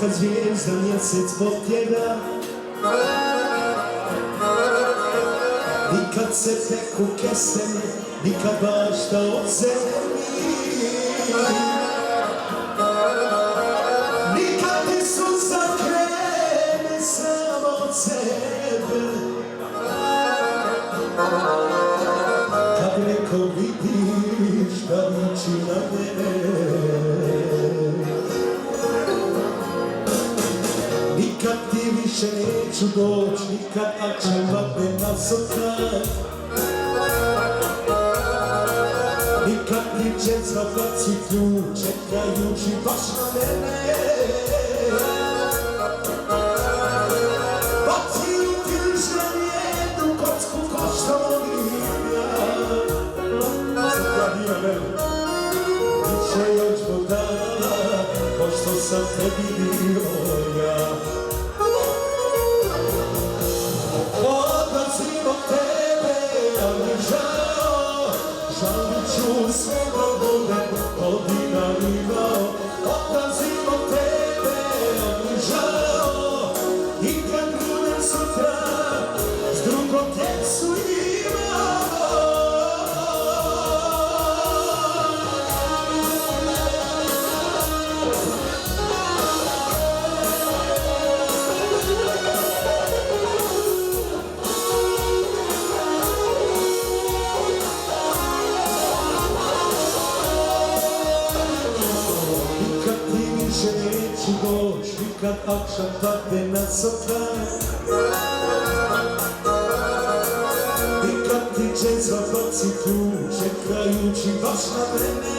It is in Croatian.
Kad zvijezda mjesec potjera, nikad se peku kestene, nikad bašta odzemi, nikad ti suza krene samo od sebe. Kad neko vidiš da liči na mene, nikad ti više neću doć, nikad akšan padne na sokak, nikad ti čezva baci ključ, čekajući baš na mene. Baci u križan jednu kocku ko što volim ja. Zagradio me, biće još do dana, ko što sam tebi bio ja. Odlazim od tebe, ali žao, žalit ću sve dok budem godina imao. Odlazim od tebe, ali žao, i kad budem sutra s drugom djecu imao. Više neću doć, nikad akšan padne na sokak, nikad ti čezva baci ključ, čekajući baš na mene.